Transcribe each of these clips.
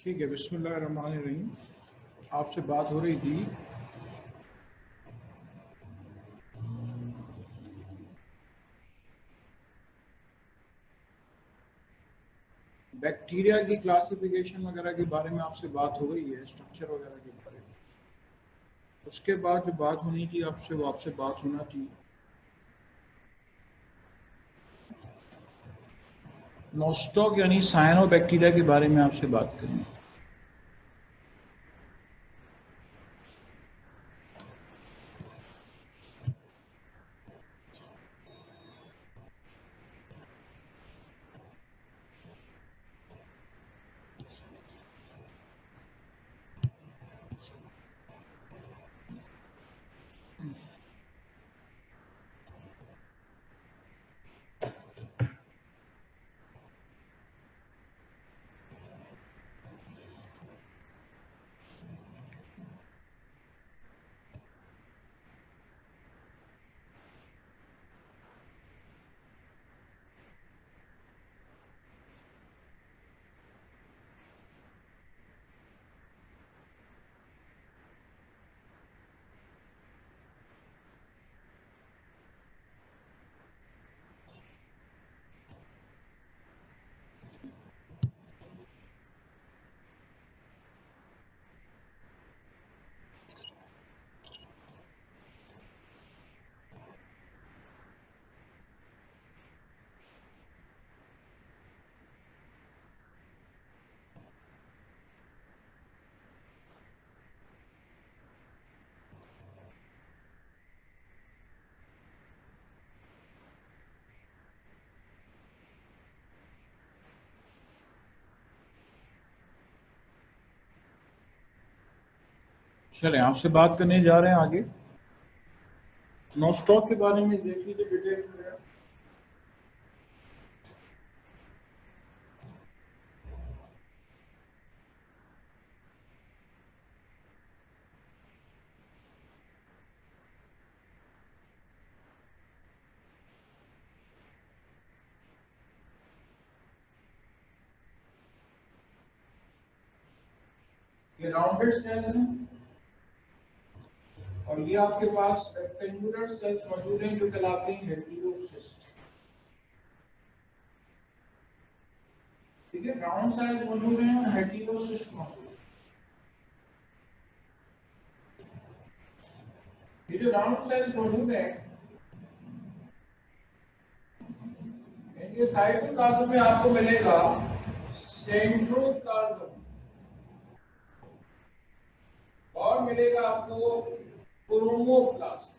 ठीक है, बिस्मिल्लाहिर्रहमानिर्रहीम। आपसे बात हो रही थी बैक्टीरिया की क्लासिफिकेशन वगैरह के बारे में। आपसे बात हो रही है स्ट्रक्चर वगैरह के बारे में। उसके बाद जो बात होनी थी आपसे, वो आपसे बात होना थी नोस्टॉक यानी साइनोबैक्टीरिया के बारे में आपसे बात करनी। चलें, आपसे बात करने जा रहे हैं आगे नोस्टॉक के बारे में। देख लीजिए डिटेल में। ये राउंडेड सेल्स हैं और ये आपके पास रेक्टेंगुलर सेल्स मौजूद हैं जो कहलाते हैं हेटेरोसिस्ट। ठीक है, राउंड सेल्स मौजूद हैं और हेटेरोसिस्ट मौजूद है। ये जो राउंड सेल्स मौजूद हैं इनके साइटोप्लाज्म में आपको मिलेगा सेंट्रोप्लाज्म और मिलेगा आपको क्रोमोप्लास्ट।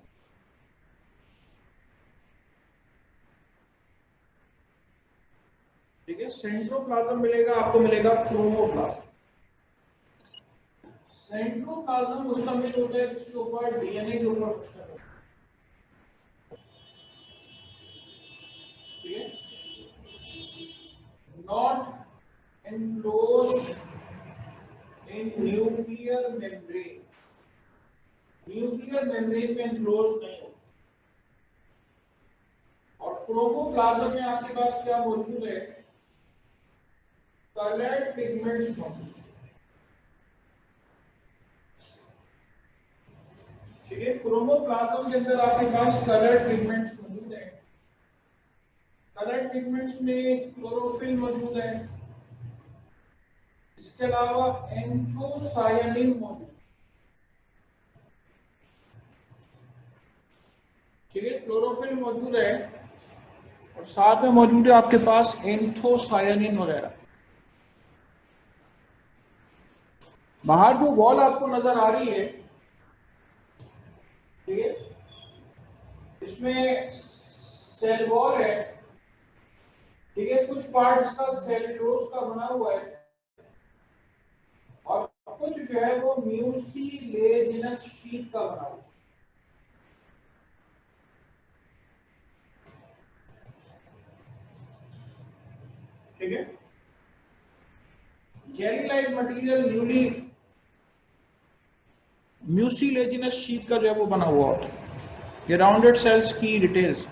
ठीक है, सेंट्रोप्लाज्म मिलेगा आपको, मिलेगा क्रोमोप्लास्ट। सेंट्रोप्लाज्म मुश्तमिल होता है किसके ऊपर? डीएनए के ऊपर मुश्तमिल होता है। ठीक है, not enclosed in nuclear membrane. Nuclear membrane में एनक्लोज नहीं होता। और क्रोमोप्लाज्म में आपके पास क्या मौजूद है? कलर्ड पिगमेंट्स मौजूद है। ठीक है, क्रोमोप्लाज्म के अंदर आपके पास कलर्ड पिगमेंट्स मौजूद है। कलर्ड पिगमेंट्स में क्लोरोफिल मौजूद है। इसके अलावा एंथोसायानिन मौजूद है। ठीक है, क्लोरोफिल मौजूद है और साथ में मौजूद है आपके पास एंथोसायानिन वगैरह। बाहर जो वॉल आपको नजर आ रही है, ठीक है, इसमें सेल वॉल है। ठीक है, कुछ पार्ट इसका सेल्यूलोज का बना हुआ है और कुछ जो है वो म्यूसिलेजिनस शीट का बना हुआ है। ठीक है, jelly like material mucilaginous sheet का जो है वो बना हुआ होता है। ये राउंडेड सेल्स की डिटेल्स।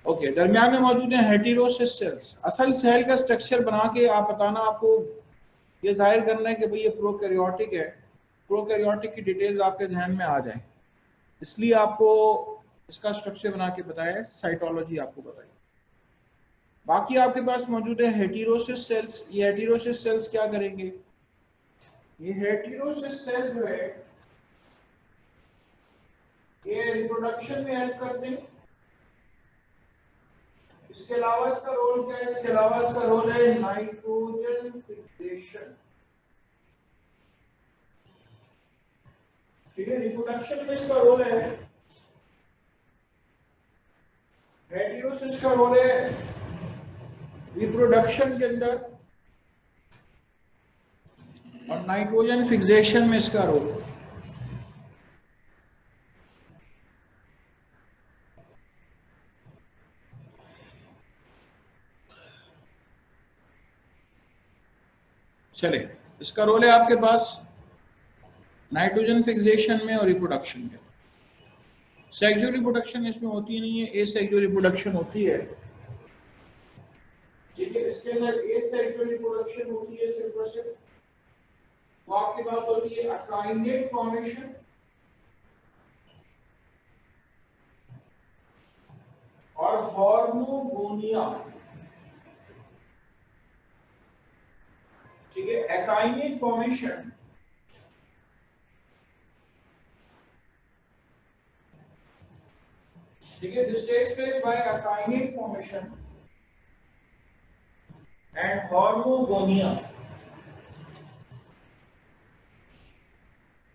ओके, दरमियान में मौजूद है हेटेरोसिस सेल्स। असल सेल का स्ट्रक्चर बना के आप बताना, आपको ये जाहिर करना है कि भाई ये प्रोकैरियोटिक है, प्रोकैरियोटिक की डिटेल्स आपके जहन में आ जाए, इसलिए आपको इसका स्ट्रक्चर बना के बताया, साइटोलॉजी आपको बताई। बाकी आपके पास मौजूद है हेटेरोसिस सेल्स। ये हेटेरोसिस सेल्स क्या करेंगे? ये हेटेरोसिस सेल्स जो है ये रिप्रोडक्शन में हेल्प करते हैं। इसके अलावा इसका रोल क्या है? इसके अलावा इसका रोल है नाइट्रोजन फिक्सेशन। ठीक है, रिप्रोडक्शन में इसका रोल है, हेटेरोसिस का रोल है रिप्रोडक्शन के अंदर, और नाइट्रोजन फिक्सेशन में इसका रोल है। चले, इसका रोल है आपके पास नाइट्रोजन फिक्सेशन में और रिप्रोडक्शन में। सेक्सुअल रिप्रोडक्शन इसमें होती नहीं है, एसेक्सुअल रिप्रोडक्शन होती है। ठीक है, इसके अंदर एसेक्सुअल रिप्रोडक्शन होती है सिर्फ और सिर्फ, वो आपके पास होती है अकाइनेट फॉर्मेशन और हॉर्मोगोनिया। ठीक है, अकाइनेट फॉर्मेशन ठीक है, this takes place by akinete formation and hormogonia.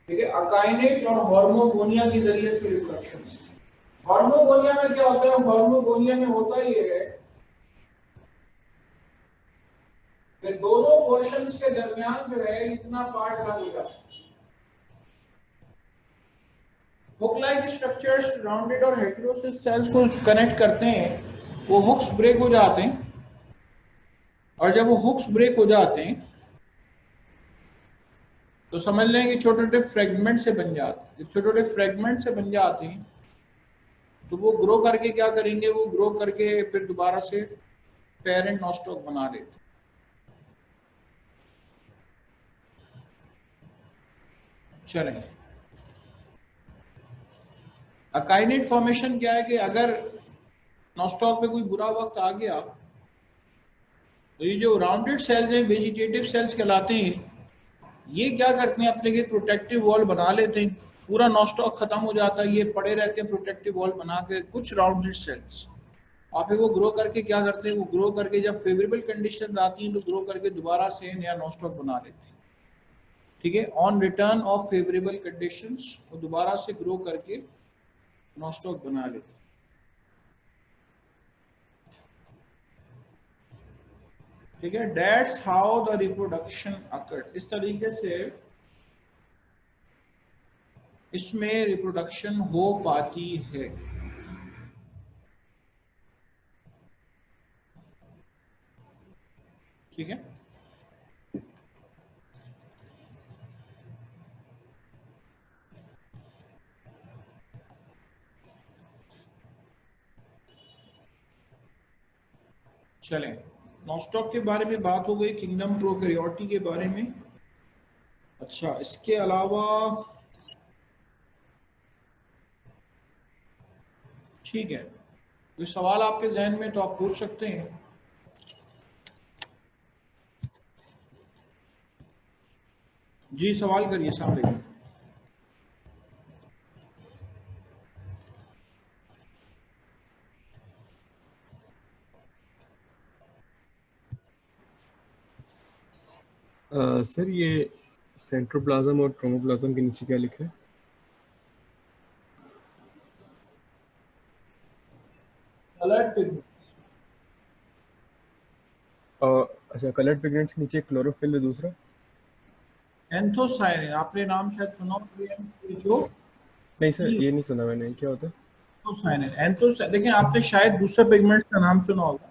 ठीक है, अकाइनेट और हॉर्मोगोनिया के जरिए से रिप्रोडक्शन। हॉर्मोगोनिया में क्या होता है? हॉर्मोगोनिया में होता ये है कि दोनों पोर्शंस के दरमियान जो है इतना पार्ट लग हो जाता है। हुक लाइक स्ट्रक्चर्स राउंडेड और हेटेरोसिस सेल्स को कनेक्ट करते हैं, वो हुक्स ब्रेक हो जाते हैं, और जब वो हुक्स ब्रेक हो जाते हैं तो समझ लें कि छोटे छोटे फ्रेगमेंट से बन जाते हैं। जब छोटे छोटे फ्रेगमेंट से बन जाते हैं तो वो ग्रो करके क्या करेंगे? वो ग्रो करके फिर दोबारा से पेरेंट नॉस्टॉक बना लेते हैं। चलें, अकाइनेट फॉर्मेशन क्या है कि अगर नॉस्टॉक पे कोई बुरा वक्त आ गया तो ये जो राउंडेड सेल्स हैं, वेजिटेटिव सेल्स कहलाते हैं, ये क्या करते हैं? अपने लिए प्रोटेक्टिव वॉल बना लेते हैं। पूरा नॉस्टॉक खत्म हो जाता है, ये पड़े रहते हैं प्रोटेक्टिव वॉल बना के, कुछ राउंडेड सेल्स। और फिर वो ग्रो करके क्या करते हैं? वो ग्रो करके जब फेवरेबल कंडीशन आती हैं तो ग्रो करके दोबारा से नया नॉस्टॉक बना लेते हैं। ठीक है, on return of favourable conditions वो दोबारा से ग्रो करके नॉस्टॉक बना लेते हैं। ठीक है, that's how the reproduction occurred. इस तरीके से इसमें रिप्रोडक्शन हो पाती है। ठीक है, चलें, नॉस्टॉक के बारे में बात हो गई, किंगडम प्रोकैरियोटी के बारे में। अच्छा, इसके अलावा ठीक है, कोई सवाल आपके जहन में तो आप पूछ सकते हैं। जी, सवाल करिए। अस्सलाम वालेकुम। सर ये सेंट्रोप्लाज्म और ट्रोमोप्लाज्म के नीचे क्या लिखा है? Coloured pigment. अच्छा, कलर्ड पिगमेंट्स के नीचे क्लोरोफिल है दूसरा। एंथोसायनिन, आपने नाम शायद सुना हो, जो नहीं सर, ये नहीं सुना मैंने, क्या होता है? एंथोसायनिन, देखिए आपने शायद दूसरे पिगमेंट्स का नाम सुना होगा।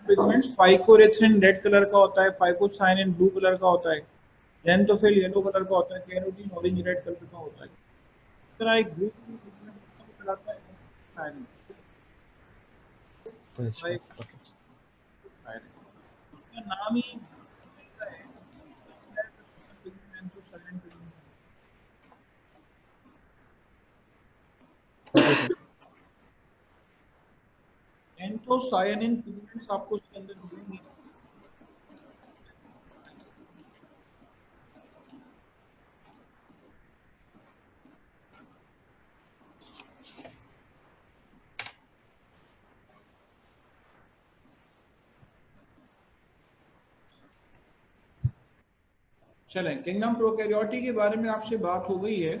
पिगमेंट्स फाइकोरेथिन रेड कलर का होता है, फाइकोसायनिन ब्लू कलर का होता है, जेंथोफिल येलो कलर का होता है, कैरोटीन ऑरेंज रेड कलर का होता है। इस तरह एक ग्रुप कहलाता है एंथोसायनिन। अच्छा उसका नाम ही ऐसा है। एंथोसायनिन पिगमेंट्स आपको इसके अंदर मिलेंगे। चलें, किंगडम प्रोकैरियोटी के बारे में आपसे बात हो गई है,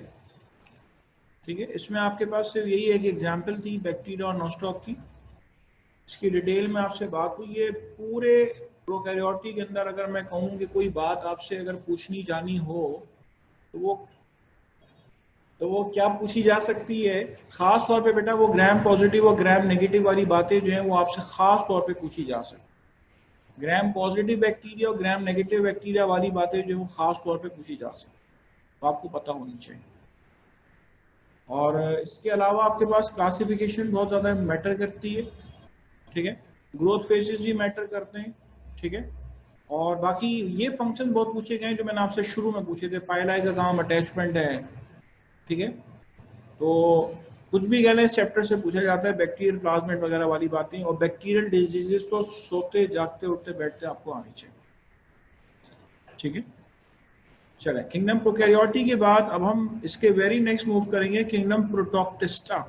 ठीक है। इसमें आपके पास सिर्फ यही एक एग्जाम्पल थी बैक्टीरिया और नॉस्टॉक की, इसकी डिटेल में आपसे बात हुई है। पूरे प्रोकैरियोटी के अंदर अगर मैं कहूँ कि कोई बात आपसे अगर पूछनी जानी हो तो वो क्या पूछी जा सकती है, खास तौर पे बेटा वो ग्राम पॉजिटिव और ग्राम नेगेटिव वाली बातें जो हैं वो आपसे खास तौर पे पूछी जा सकती। ग्राम पॉजिटिव बैक्टीरिया और ग्राम नेगेटिव बैक्टीरिया वाली बातें जो है वो खास तौर पे पूछी जा सकती, तो आपको पता होनी चाहिए। और इसके अलावा आपके पास क्लासिफिकेशन बहुत ज़्यादा मैटर करती है, ठीक है। ग्रोथ फेजेस भी मैटर करते हैं, ठीक है। और बाकी ये फंक्शन बहुत पूछे गए जो मैंने आपसे शुरू में पूछे थे, पाइलाई का काम अटैचमेंट है, ठीक है। तो कुछ भी कहने चैप्टर से पूछा जाता है, बैक्टीरियल प्लाज्मेट वगैरह वाली बातें। और बैक्टीरियल डिजीजेस तो सोते जागते उठते बैठते आपको आनी चाहिए, ठीक है। चलें, किंगडम प्रोकैरियोटी के बाद अब हम इसके वेरी नेक्स्ट मूव करेंगे किंगडम प्रोटोक्टिस्टा।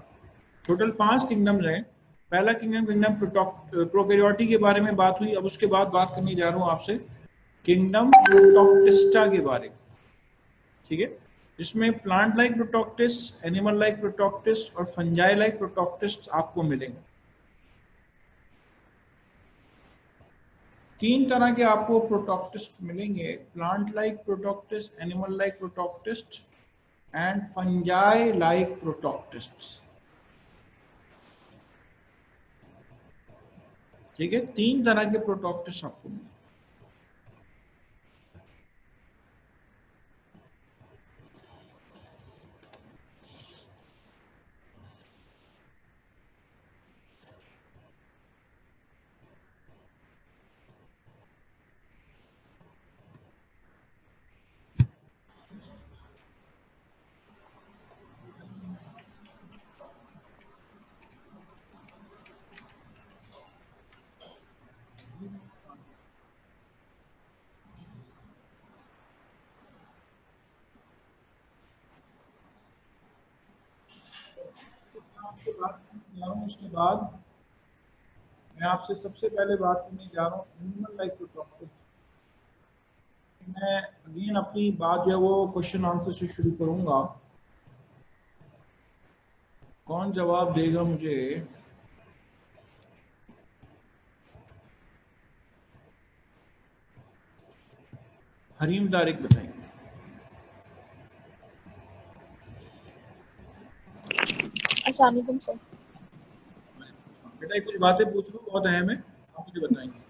टोटल 5 किंगडम्स हैं। पहला किंगडम किंगडम प्रोकैरियोटी के बारे में बात हुई। अब उसके बाद बात करने जा रहा हूं आपसे किंगडम प्रोटोक्टिस्टा के बारे में, ठीक है। इसमें plant like protoctist, animal like प्रोटोक्टिस और फंजाई लाइक प्रोटोक्टिस आपको मिलेंगे। 3 तरह के आपको प्रोटोक्टिस्ट मिलेंगे, plant like protoctist, animal like protoctist and fungi like protoctist, ठीक है। 3 तरह के प्रोटोक्टिस्ट आपको मिलेंगे। उसके बाद मैं आपसे सबसे पहले बात करने जा रहा हूँ एनिमल लाइक प्रोटोक्टिस्ट। मैं अगेन अपनी बात जो है वो क्वेश्चन आंसर से शुरू करूंगा। कौन जवाब देगा मुझे? हरीम तारिक बताएंगे। अस्सलाम वालेकुम सर। बेटा कुछ बातें पूछ लो, बहुत अहम है, आप मुझे बताएंगे।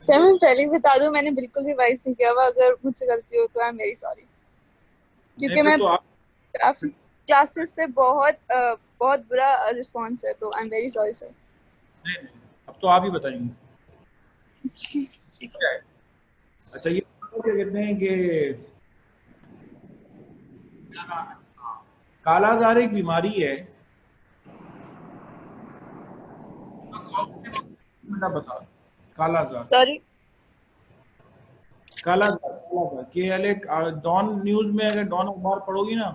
सर मैं पहले ही बता दूं, मैंने बिल्कुल भी वाइस नहीं किया हुआ। अगर मुझसे गलती हो तो आई एम वेरी सॉरी, क्योंकि मैं तो काफी क्लासेस से बहुत बुरा रिस्पांस है, तो I am very sorry sir. नहीं, अब तो आप ही बताएंगे। ठीक है। अच्छा, ये क्या कहते हैं कि कालाजार एक बीमारी है, बेटा बता। कालाजार, सॉरी। कालाजार, कालाजार के डॉन न्यूज में अगर डॉन अखबार पढ़ोगी ना,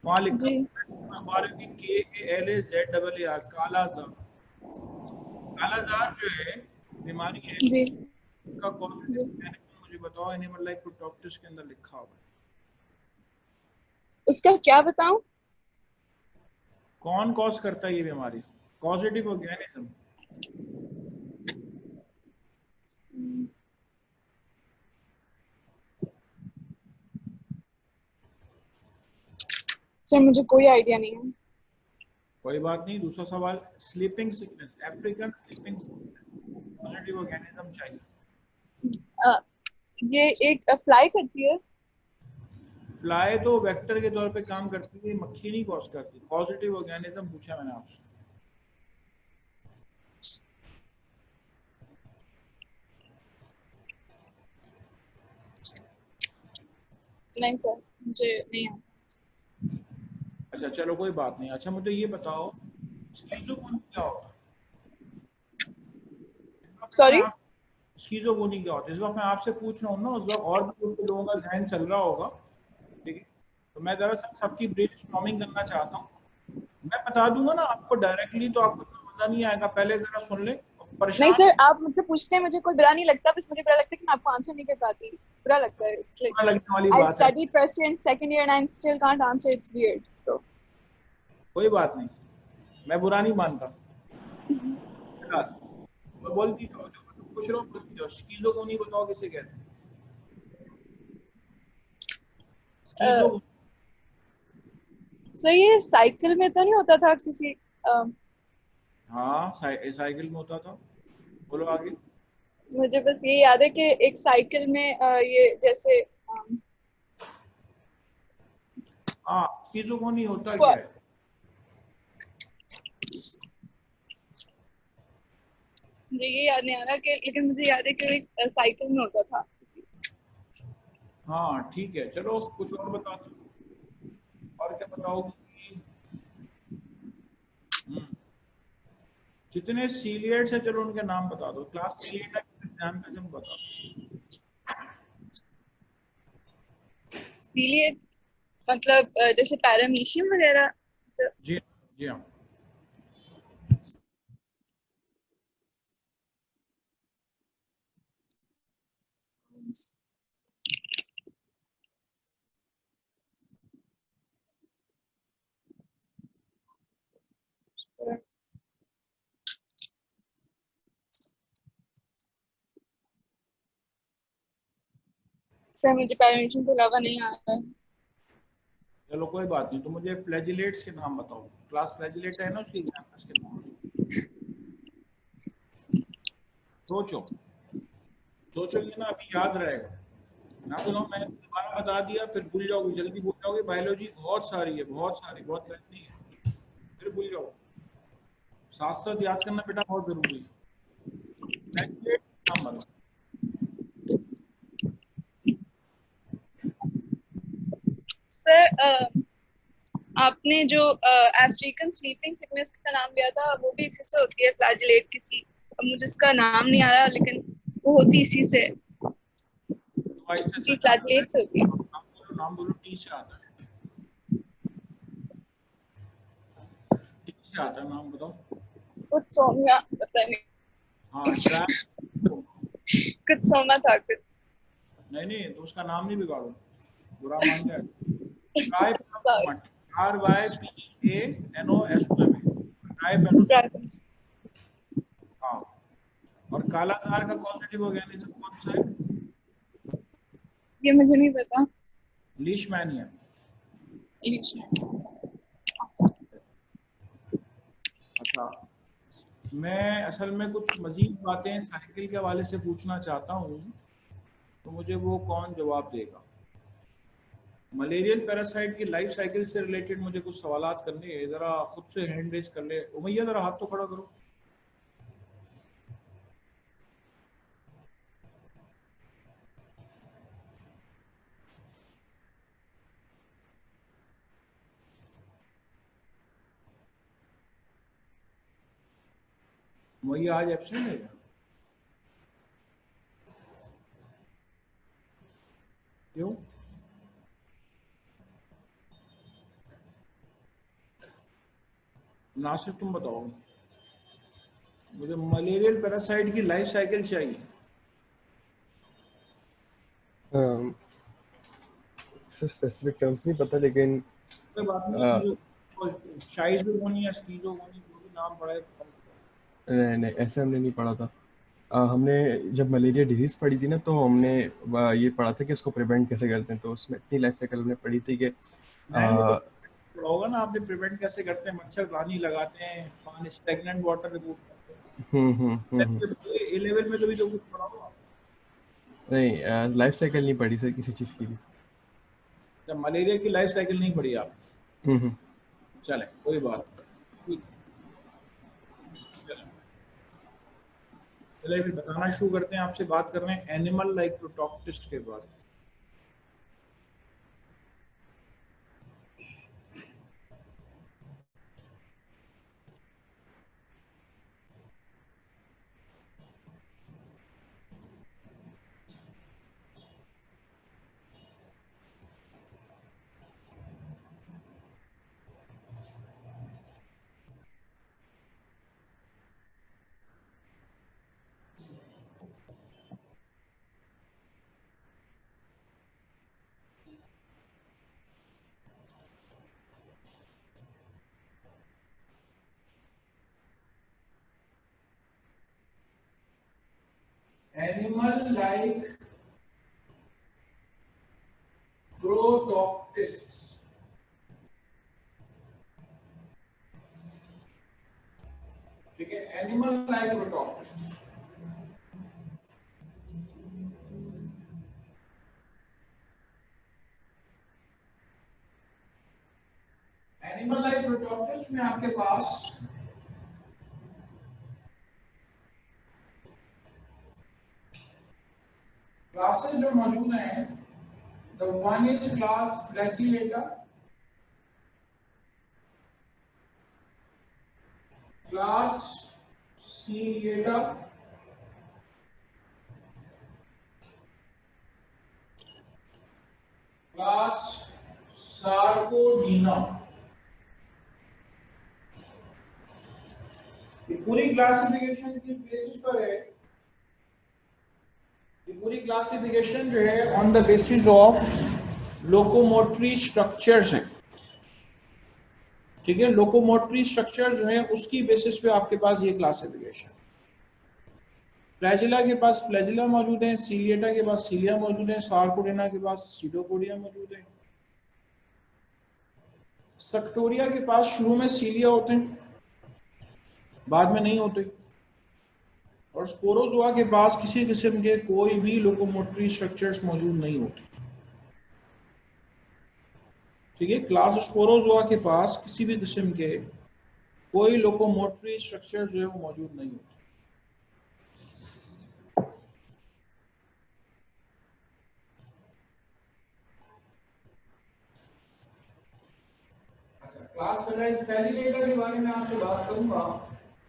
वहां लिखा जी अखबार की KALAZAAR, कालाजार। कालाजार जो है बीमारी है, जी उसका जी। मुझे बताओ एनिमल लाइक प्रोटोक्टिस के अंदर लिखा होगा। उसका क्या बताऊं? कौन कॉज करता है ये बीमारी? Positive organism. सर मुझे कोई आइडिया नहीं है। कोई बात नहीं, दूसरा सवाल, sleeping sickness, African sleeping sickness, positive organism चाहिए। ये एक फ्लाई करती है। फ्लाई तो वेक्टर के तौर पे काम करती है, मक्खी नहीं कॉज करती। पॉजिटिव ऑर्गेनिज्म पूछा मैंने आपसे। नहीं सर, मुझे नहीं आता। अच्छा चलो कोई बात नहीं। अच्छा मुझे ये बताओ स्किज़ोफ्रेनिया क्या होता है? सॉरी। स्किज़ोफ्रेनिया क्या होता है? इस वक्त मैं आपसे पूछ रहा हूँ ना, उस वक्त और भी कुछ लोगों का जहन चल रहा होगा, ठीक है? तो मैं दरअसल सबकी ब्रेनस्टॉर्मिंग करना चाहता हूँ। मैं बता दूंगा ना आपको डायरेक्टली, तो आपको इतना मजा नहीं आएगा। पहले जरा सुन ले। नहीं परेशान सर, आप मुझसे पूछते हैं, मुझे कोई बुरा नहीं लगता, बस मुझे बुरा लगता है कि मैं आपको आंसर नहीं कर पाती। बुरा लगता है। इट्स लाइक बुरा लगने वाली आई बात है। Studied first year and second year and I still can't answer. It's weird. So कोई बात नहीं, मैं बुरा नहीं मानता। फिलहाल मैं बोलती जाओ, जो मैं पूछ रहा हूँ बोलती जाओ। स्किज़ोफ्रेनिया बताओ किसे कहते हैं? स्किज़ो सर ये साइकिल में तो नहीं होता था किसी हाँ साइकिल में होता था। बोलो आगे। मुझे बस ये याद है कि एक साइकिल में ये जैसे हाँ स्किज़ोफ्रेनिया होता क्या फ- है? मुझे ये याद नहीं आ रहा कि, लेकिन मुझे याद है कि वो एक साइकिल में होता था। हाँ ठीक है, चलो कुछ और बता दो। और क्या बताओगी? हम्म, जितने सीलियड्स हैं चलो उनके नाम बता दो। क्लास सीलियड है, एग्जाम का जब बता दो। इसीलिए मतलब जैसे पैरामीशियम वगैरह। जी जी हाँ। सर मुझे पैरामीशियम के अलावा नहीं आ रहा है। चलो कोई बात नहीं, तो मुझे फ्लैजिलेट्स के नाम बताओ। क्लास फ्लैजिलेट है ना, उसके एग्जाम्पल्स के नाम। सोचो, सोचोगे ना अभी याद रहेगा ना। तो मैंने दोबारा बता दिया फिर भूल जाओगे, जल्दी भूल जाओगे। बायोलॉजी बहुत सारी है, बहुत सारी, बहुत लेंथी है, फिर भूल जाओ। साथ साथ याद करना बेटा बहुत जरूरी है। फ्लैजिलेट नाम बताओ। सर आपने जो अफ्रीकन स्लीपिंग सिकनेस का नाम लिया था, वो भी इसी से होती है, फ्लैजिलेट किसी। अब मुझे इसका नाम नहीं आ रहा, लेकिन वो होती इसी से, तो आहिस्ते से इसी नाम बोलो, फ्लैजिलेट से होती है। नाम बोलो, नाम बोलो। टी से आता है, टी से आता है, नाम बताओ। कुछ सोमिया पता नहीं। हाँ ट्रैप। कुछ सोमा था कुछ। नहीं नहीं, तो उसका नाम नहीं बिगाड़ो, बुरा मान जाए। Sorry. Trypanosoma, RYPANOSOMA, Trypanosoma. हाँ। और कालाजार का कॉजेटिव ऑर्गेनिज्म कौन सा है? ये मुझे नहीं पता। लीशमैनिया। अच्छा, मैं असल में कुछ मजीद बातें साइकिल के हवाले से पूछना चाहता हूँ, तो मुझे वो कौन जवाब देगा? मलेरियल पैरासाइट की लाइफ साइकिल से रिलेटेड मुझे कुछ सवालात करने हैं। जरा खुद से हैंड रेज कर ले उमैया, जरा हाथ तो खड़ा करो। उमैया आज एब्सेंट है क्या? क्यों? नासिर तुम बताओ, मुझे मलेरियल पैरासाइट की लाइफ साइकिल चाहिए। सर स्पेसिफिक टर्म्स नहीं पता, लेकिन कोई बात नहीं, अ, शाइजोगोनी या स्कीजोगोनी जो भी नाम पड़ा है। नहीं नहीं, ऐसे हमने नहीं पढ़ा था। हमने जब मलेरिया डिजीज पढ़ी थी ना, तो हमने ये पढ़ा था कि उसको प्रिवेंट कैसे करते हैं। तो उसमें इतनी लाइफ साइकिल हमने पढ़ी थी कि नहीं वो तो पढ़ा होगा ना आपने, प्रिवेंट कैसे करते हैं, मच्छरदानी लगाते हैं, पानी स्टेगनेंट वाटर रिमूव करते हम्म। हैं। ए लेवल में तो भी तो कुछ पढ़ा होगा। नहीं, लाइफ साइकिल नहीं पढ़ी सर किसी चीज़ की भी। जब मलेरिया की लाइफ साइकिल नहीं पढ़ी आप? हम्म। चले कोई बात नहीं। ठीक, चले चले फिर बताना शुरू करते हैं। आपसे बात कर रहे हैं एनिमल लाइक प्रोटॉक्टिस्ट के बाद। Animal like protoctists. ठीक है, animal like protoctists. Animal like protoctist में आपके पास क्लासेस जो मौजूद हैं, the one is class Flagellata, class Ciliata, class Sarcodina. ये पूरी क्लासिफिकेशन किस बेसिस पर है? ये पूरी क्लासिफिकेशन जो है on the basis of locomotory structures है। ठीक है, लोकोमोटरी स्ट्रक्चर जो है उसकी बेसिस पे आपके पास ये क्लासिफिकेशन। फ्लैजिला के पास फ्लैजिला मौजूद है, सीलिएटा के पास सीलिया मौजूद है, सार्कोडेना के पास सीडोपोडिया मौजूद है, सक्टोरिया के पास शुरू में सीलिया होते हैं, बाद में नहीं होते, और स्पोरोजोआ के पास किसी किस्म के कोई भी लोकोमोटरी स्ट्रक्चर्स मौजूद नहीं होते। ठीक है, क्लास स्पोरोजोआ के पास किसी भी किस्म के कोई लोकोमोटरी स्ट्रक्चर जो है वो मौजूद नहीं होते। अच्छा, क्लास फ्लैजिलेटा के बारे में आपसे बात करूंगा।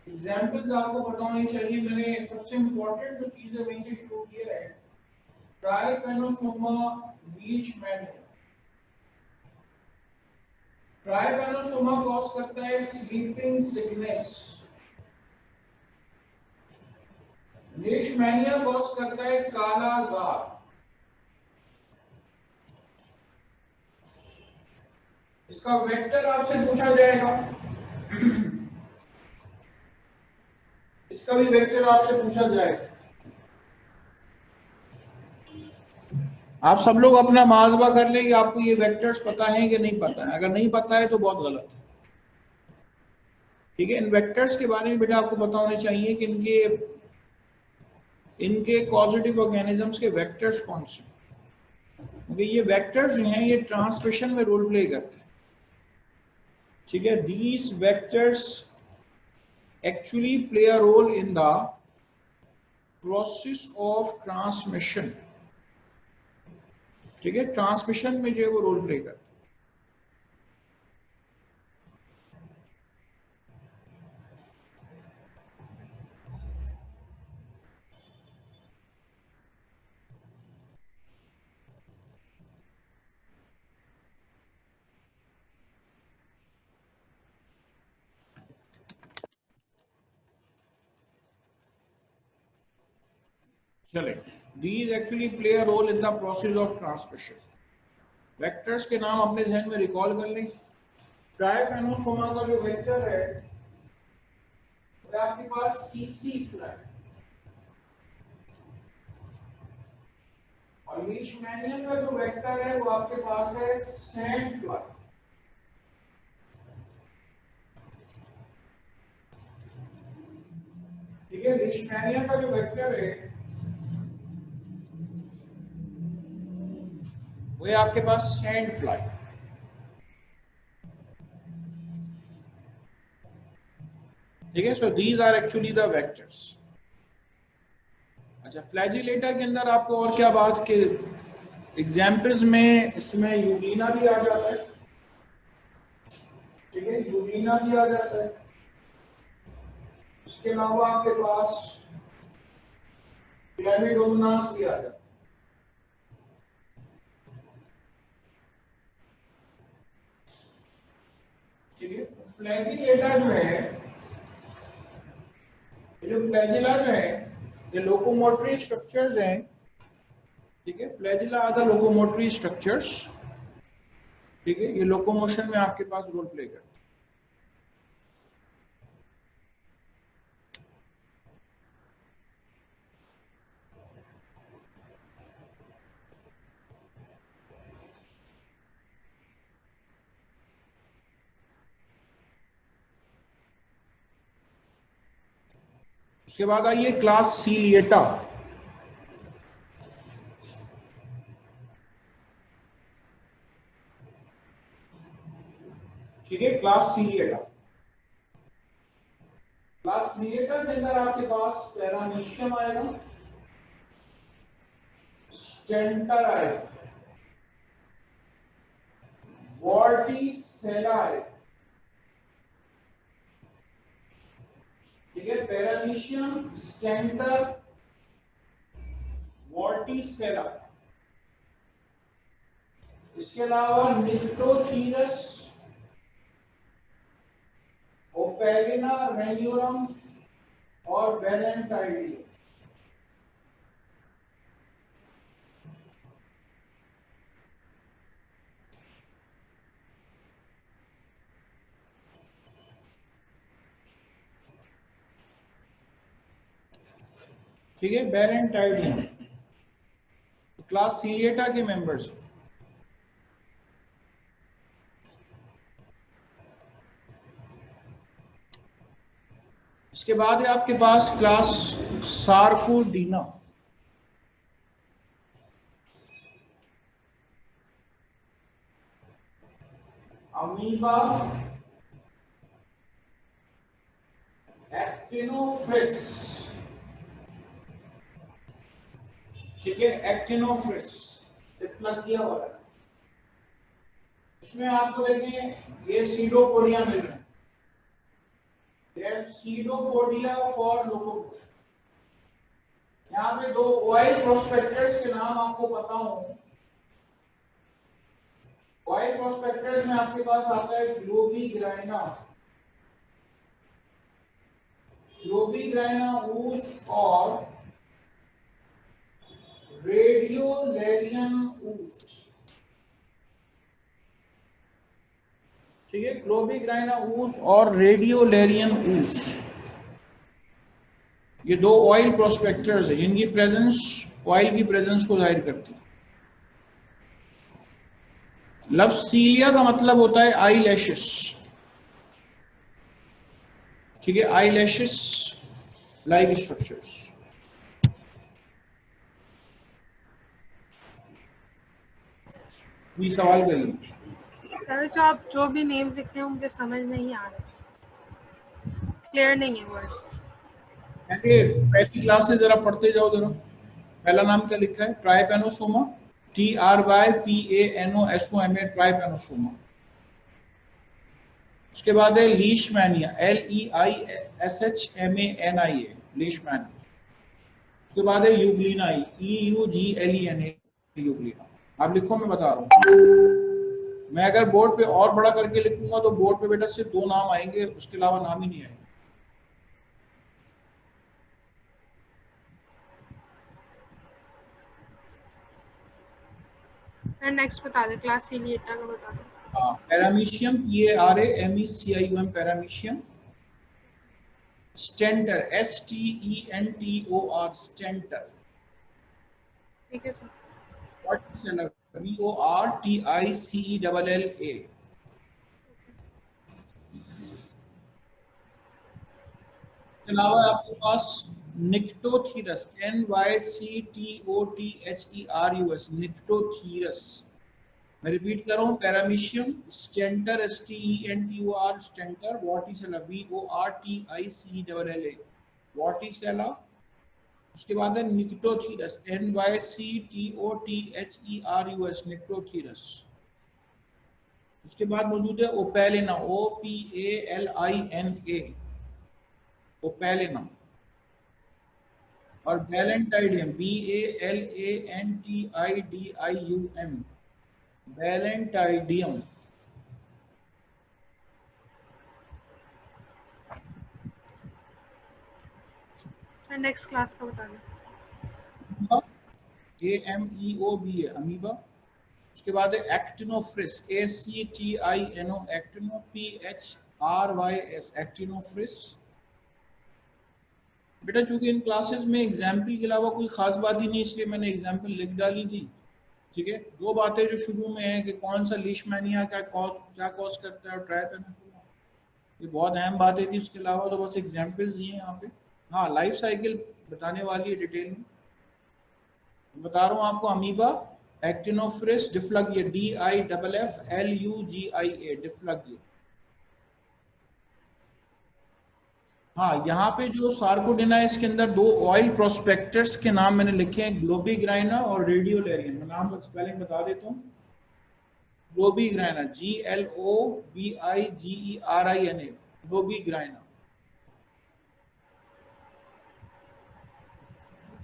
एग्जाम्पल्स आपको पता होनी चाहिए। मैंने सबसे इंपॉर्टेंट जो चीजें वहीं से शुरू किया है, ट्राइपैनोसोमा लीशमैनिया। ट्राइपैनोसोमा कॉज करता है स्लीपिंग सिकनेस, लीशमैनिया कॉज करता है काला जार। इसका वेक्टर आपसे पूछा जाएगा, इसका भी वेक्टर आपसे पूछा जाएगा। आप सब लोग अपना मुहासबा कर लें कि आपको ये वेक्टर्स पता है कि नहीं पता है। अगर नहीं पता है तो बहुत गलत है। ठीक है, इन वेक्टर्स के बारे में बेटा आपको पता होने चाहिए कि इनके कॉजेटिव ऑर्गेनिजम्स के वेक्टर्स कौन से, क्योंकि ये वेक्टर्स जो हैं ये ट्रांसमिशन में रोल प्ले करते हैं। ठीक है, these vectors actually play a role in the process of transmission. ठीक है, ट्रांसमिशन में जो है वो रोल प्ले करते हैं। चले, these actually play a role in the process of transmission. Vectors के नाम अपने ध्यान में रिकॉल कर लें। ट्राइपैनोसोमा का जो वेक्टर है वो आपके पास सीसी फ्लाई, और लीशमैनिया का जो वेक्टर है वो आपके पास है सैंड फ्लाई। ठीक है, लीशमैनिया का जो वेक्टर है वो है आपके पास सैंड फ्लाई। ठीक है, so these are actually the vectors. अच्छा, फ्लैजिलेटा के अंदर आपको और क्या बात के एग्जाम्पल्स में इसमें यूरिना भी आ जाता है। ठीक है, यूरिना भी आ जाता है। इसके अलावा आपके पास क्लेमिडोमोनास भी आ जाता है। ठीक है, फ्लैजिलेटा जो है, जो फ्लैजिला जो है ये लोकोमोटरी स्ट्रक्चर्स हैं। ठीक है, flagella are the locomotory structures. ठीक है, ये लोकोमोशन में आपके पास रोल प्ले करते हैं। उसके बाद आइए क्लास सीलिएटा। ठीक है, क्लास सीलिएटा। क्लास सीलिएटा के अंदर आपके पास पैरामीशियम आएगा, स्टेंटर आएगा, वॉर्टिसेला आएगा। ठीक है, पैरामीशियम, स्टेंटर, वॉर्टिसेला। इसके अलावा निक्टोथीरस, ओपेलिना रेन्यूरम और वैलेंटाइडियम। ठीक है, वैलेंटाइडियम क्लास सीलिएटा के मेंबर्स। इसके बाद है आपके पास क्लास सार्कोडीना। अमीबा, एक्टिनोफ्रिस। ठीक है, एक्टिनोफ्रिस लग गया हुआ है। इसमें आपको देखें ये सीडोपोडिया मिल रहे हैं, सीडोपोडिया फॉर लोकोमोशन। यहाँ पे दो ऑयल प्रोस्पेक्टर्स के नाम आपको पता हो। ऑयल प्रोस्पेक्टर्स में आपके पास आता है ग्लोबिग्राइना, ग्लोबिग्राइना ऊस और रेडियोलेरियन ऊस। ठीक है, ग्लोबिग्राइना ऊस और रेडियोलेरियन ऊस, ये दो ऑयल प्रोस्पेक्टर्स है जिनकी प्रेजेंस ऑयल की प्रेजेंस को जाहिर करती है। लफ्ज सीलिया का मतलब होता है आई लैशेस। ठीक है, आई लैशेस लाइक स्ट्रक्चर्स। ये सवाल करिए सर। जो आप जो भी नेम्स लिख रहे हैं मुझे समझ नहीं आ रहे, क्लियर नहीं है वर्ड्स। पहली क्लास से जरा पढ़ते जाओ जरा। पहला नाम क्या लिखा है? Trypanosoma, TRYPANOSOMA, Trypanosoma. उसके बाद है लीशमैनिया, LEISHMANIA, लीशमैनिया। उसके बाद है यूग्लिना, EUGLENA, यूग्लिना। आप लिखो, मैं बता रहा हूँ। मैं अगर बोर्ड पे और बड़ा करके लिखूंगा तो बोर्ड पे बेटा सिर्फ दो नाम आएंगे, उसके अलावा नाम ही नहीं आएंगे। सर नेक्स्ट बता दे, क्लास सीलिएटा का बता दो। हाँ, पैरामीशियम, PARAMECIUM, पैरामीशियम। स्टेंटर, STENTOR, स्टेंटर। ठीक है सर। वॉर्टिसेला, WORTICELLA। इसके अलावा आपके पास निक्टोथीरस, NYCTOTHERUS, निक्टोथीरस। मैं रिपीट कर रहा हूँ, पैरामीशियम, स्टेंटर, STENTOR, स्टेंटर, वॉर्टिसेला, WORTICELLA, वॉर्टिसेला। उसके बाद है निक्टोथीरस, NYCTOTHERUS, निक्टोथीरस। उसके बाद मौजूद है ओपेलिना, OPALINA, ओपेलिना। और वैलेंटाइडियम, BALANTIDIUM, वैलेंटाइडियम। सर नेक्स्ट क्लास का बता दो। AMEOB है, अमीबा। उसके बाद है एक्टिनोफ्रिस, ACTINO, एक्टिनो, PHRYS, एक्टिनोफ्रिस। बेटा चूंकि इन क्लासेस में एग्जाम्पल के अलावा कोई खास बात ही नहीं, इसलिए मैंने एग्जाम्पल लिख डाली थी। ठीक है, दो बातें जो शुरू में है कि कौन सा लीशमैनिया क्या कॉज करता है और ट्राइपेनोसोमा, ये बहुत अहम बातें थी। उसके अलावा तो बस एग्जाम्पल्स ही हैं यहाँ पे। हाँ, लाइफ साइकिल बताने वाली है डिटेल में। बता रहा हूँ आपको, अमीबा, एक्टिनोफिलिस, डिफ्लगिया, DIFFLUGIA, डिफ्लगिया। हाँ, यहाँ पे जो सार्कोडेना है इसके अंदर दो ऑयल प्रोस्पेक्टर्स के नाम मैंने लिखे हैं, ग्लोबिग्राइना और रेडियोलैरियन। मैं नाम स्पेलिंग बता देता हूँ। ग्लोबिग्राइना, GLOBIGERINA, ग्लोबिग्राइना।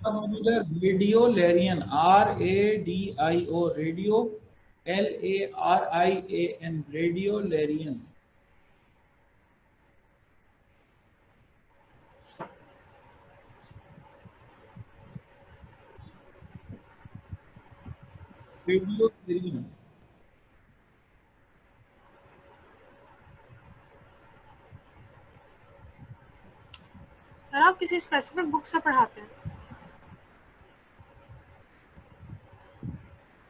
अब इधर रेडियोलैरियन, RADIO, रेडियो, LARIAN, रेडियोलैरियन। रेडियोलैरियन। सर आप किसी स्पेसिफिक बुक से पढ़ाते हैं?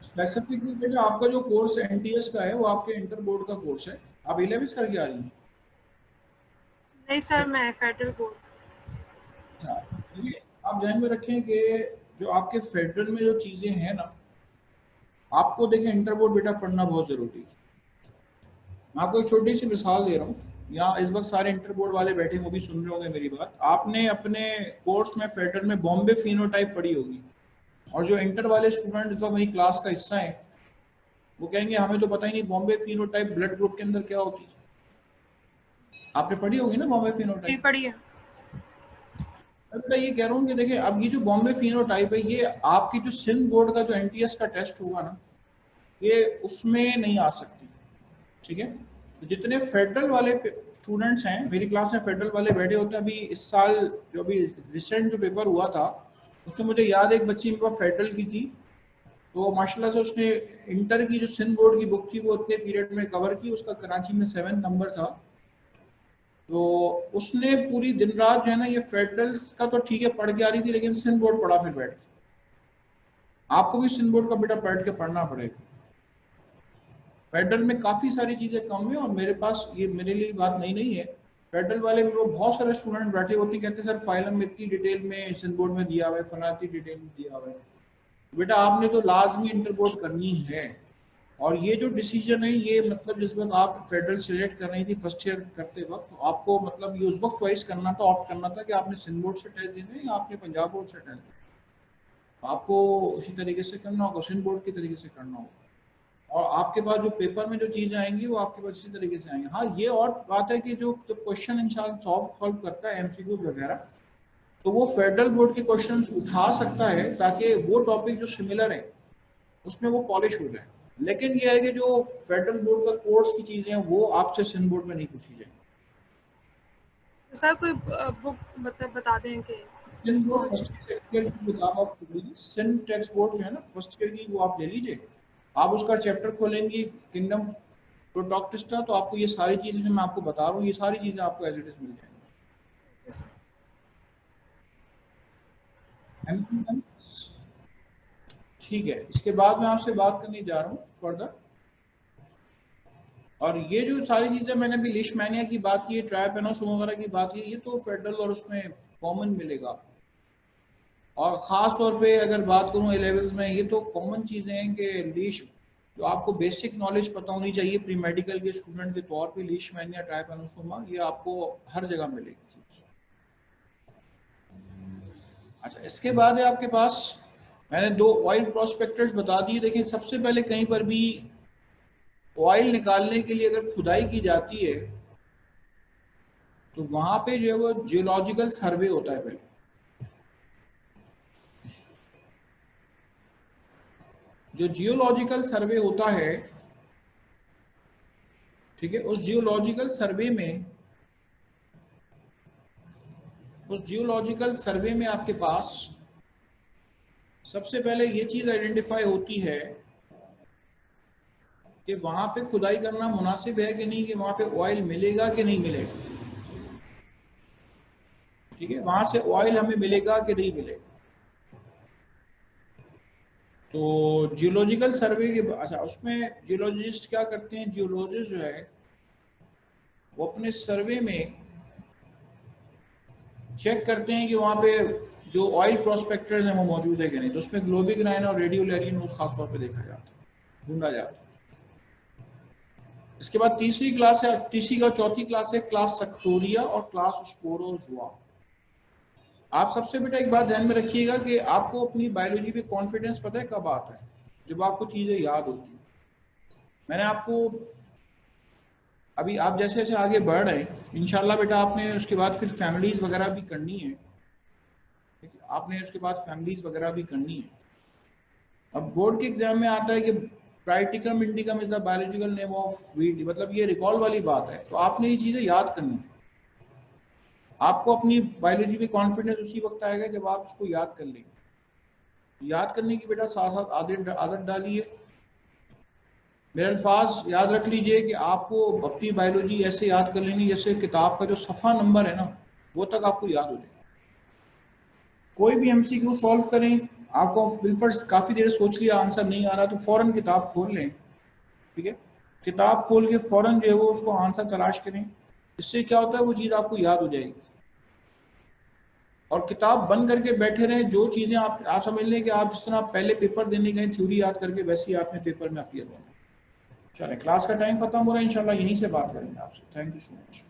स्पेसिफिक बेटा, आपका जो कोर्स NTS का है वो आपके इंटर बोर्ड का कोर्स है। आप 11वीं करके आ रही हैं? नहीं सर, मैं फेडरल बोर्ड। हाँ, ये आप ध्यान में रखें कि जो आपके फेडरल में जो चीजें हैं ना, आपको देखें इंटर बोर्ड बेटा पढ़ना बहुत जरूरी है। मैं आपको एक छोटी सी मिसाल दे रहा हूँ। यहाँ इस वक्त सारे इंटर बोर्ड वाले बैठे, वो भी सुन रहे होंगे मेरी बात। आपने अपने कोर्स में फेडरल में बॉम्बे फिनोटाइप पढ़ी होगी, और जो इंटर वाले स्टूडेंट जो मेरी क्लास का हिस्सा है वो कहेंगे हमें तो पता ही नहीं बॉम्बे फिनोटाइप ब्लड ग्रुप के अंदर क्या होती है। आपने पढ़ी होगी ना बॉम्बे जी फिनोटाइप? पढ़िए। मैं ये कह रहा हूँ कि देखिए, अब ये जो बॉम्बे फिनोटाइप है, ये आपकी जो सिंध बोर्ड का जो NTS का टेस्ट होगा ना, ये उसमें नहीं आ सकती। ठीक है, तो जितने फेडरल वाले स्टूडेंट्स हैं, मेरी क्लास में फेडरल वाले बैठे होते हैं। अभी इस साल जो अभी रिसेंट जो पेपर हुआ था, उसमें मुझे याद है एक बच्ची मेरे पास फेडरल की थी, तो माशाल्लाह से उसने इंटर की जो सिंध बोर्ड की बुक थी वो इतने पीरियड में कवर की। उसका कराची में 7 नंबर था। तो उसने पूरी दिन रात जो है ना, ये फेडरल्स का तो ठीक है पढ़ के आ रही थी, लेकिन सिंध बोर्ड पढ़ा फिर बैठ के। आपको भी सिंध बोर्ड का बेटा बैठ के पढ़ना पड़ेगा। फेडरल में काफी सारी चीजें कम है, और मेरे पास ये मेरे लिए बात नहीं है। फेडरल वाले में वो बहुत सारे स्टूडेंट बैठे होते हैं, कहते हैं सर फाइलम में इतनी डिटेल में सिंध बोर्ड में दिया हुआ है, फलाती डिटेल में दिया हुआ है। बेटा आपने तो लाजमी इंटर बोर्ड करनी है, और ये जो डिसीजन है ये मतलब जिस वक्त आप फेडरल सिलेक्ट कर रही थी फर्स्ट ईयर करते वक्त, तो आपको मतलब ये उस वक्त चॉइस करना था, ऑप्ट करना था कि आपने सिंध बोर्ड से टेस्ट देना है या आपने पंजाब बोर्ड से टेस्ट देना। आपको उसी तरीके से करना होगा, सिंध बोर्ड के तरीके से करना होगा, और आपके पास जो पेपर में जो चीजें आएंगी वो आपके पास इसी तरीके से आएंगी। हाँ, ये और बात है कि जो क्वेश्चन इंशाल्लाह सॉल्व करता है MCQ वगैरह, तो वो फेडरल बोर्ड के क्वेश्चंस उठा सकता है, ताकि वो टॉपिक जो सिमिलर है उसमें वो पॉलिश हो जाए। लेकिन ये है कि जो फेडरल बोर्ड का कोर्स की चीजें हैं वो आपसे सिंध बोर्ड में नहीं पूछी जाएंगी। तो सर कोई बुक बता दें कि सिंध बोर्ड फर्स्ट ईयर की किताब आप लीजिए, सिंध टेक्स्ट बोर्ड जो है ना फर्स्ट ईयर की, वो आप ले लीजिए। आप उसका चैप्टर खोलेंगे किंगडम प्रोटॉक्टिस्टा, तो आपको ये सारी चीजें जो मैं आपको बता रहा हूँ, ये सारी चीजें आपको एज इट इज मिल जाएंगी। ठीक है, इसके बाद मैं आपसे बात करने जा रहा हूँ फर्दर। और ये जो सारी चीजें मैंने भी लीशमैनिया की बात की, ट्राइपेनोसोम वगैरह की बात की, ये तो फेडरल और उसमें कॉमन मिलेगा। और ख़ास तौर पे अगर बात करूँ ए लेवल्स में, ये तो कॉमन चीज़ें हैं कि लीश जो आपको बेसिक नॉलेज पता होनी चाहिए प्री मेडिकल के स्टूडेंट के तौर पे, लीशमैनिया, ट्राइपेनोसोमा, ये आपको हर जगह मिलेगी। अच्छा, इसके बाद है आपके पास, मैंने 2 ऑयल प्रोस्पेक्टर्स बता दिए। देखिए, सबसे पहले कहीं पर भी ऑयल निकालने के लिए अगर खुदाई की जाती है तो वहां पे जो है वो जियोलॉजिकल सर्वे होता है। पहले जो जियोलॉजिकल सर्वे होता है, ठीक है, उस जियोलॉजिकल सर्वे में आपके पास सबसे पहले ये चीज आइडेंटिफाई होती है कि वहां पे खुदाई करना मुनासिब है कि नहीं, कि वहां पे ऑयल मिलेगा कि नहीं मिलेगा। ठीक है, वहां से ऑयल हमें मिलेगा कि नहीं मिलेगा। तो जियोलॉजिकल सर्वे के, अच्छा, उसमें जियोलॉजिस्ट क्या करते हैं, जियोलॉजिस्ट जो है वो अपने सर्वे में चेक करते हैं कि वहाँ पे जो ऑयल प्रोस्पेक्टर्स हैं वो मौजूद है कि नहीं, तो उसमें ग्लोबिग्राइन और रेडियोलैरिन खासतौर पे देखा जाता है, ढूंढा जाता है। इसके बाद तीसरी क्लास है, तीसरी का चौथी क्लास है क्लास सेक्टोरिया और क्लास स्पोरोजोआ। आप सबसे बेटा एक बात ध्यान में रखिएगा कि आपको अपनी बायोलॉजी पे कॉन्फिडेंस पता है कब आता है, जब आपको चीजें याद होती हैं। मैंने आपको अभी आप जैसे जैसे आगे बढ़ रहे हैं इंशाल्लाह बेटा आपने उसके बाद फिर फैमिलीज वगैरह भी करनी है, आपने उसके बाद फैमिलीज वगैरह भी करनी है। अब बोर्ड के एग्जाम में आता है कि Triticum indicum is the biological name of wheat, मतलब ये रिकॉल वाली बात है, तो आपने ये चीजें याद करनी है। आपको अपनी बायोलॉजी में कॉन्फिडेंस उसी वक्त आएगा जब आप उसको याद कर लेंगे। याद करने की बेटा साथ साथ आदत डालिए। मेरे अल्फाज याद रख लीजिए कि आपको अपनी बायोलॉजी ऐसे याद कर लेनी जैसे किताब का जो सफ़ा नंबर है ना वो तक आपको याद हो जाए। कोई भी एमसीक्यू सॉल्व करें, आपको बिल्कुल काफ़ी देर सोच लिया आंसर नहीं आ रहा तो फ़ौरन किताब खोल लें, ठीक है, किताब खोल के फ़ौरन जो है वो उसको आंसर तलाश करें। इससे क्या होता है वो चीज़ आपको याद हो जाएगी। और किताब बंद करके बैठे रहें, जो चीज़ें आप समझ लें कि आप जिस तरह पहले पेपर देने गए थ्योरी याद करके वैसे ही आपने पेपर में अपीयर होना। चलें, क्लास का टाइम खत्म हो रहा है, इंशाल्लाह यहीं से बात करेंगे आपसे। Thank you so much.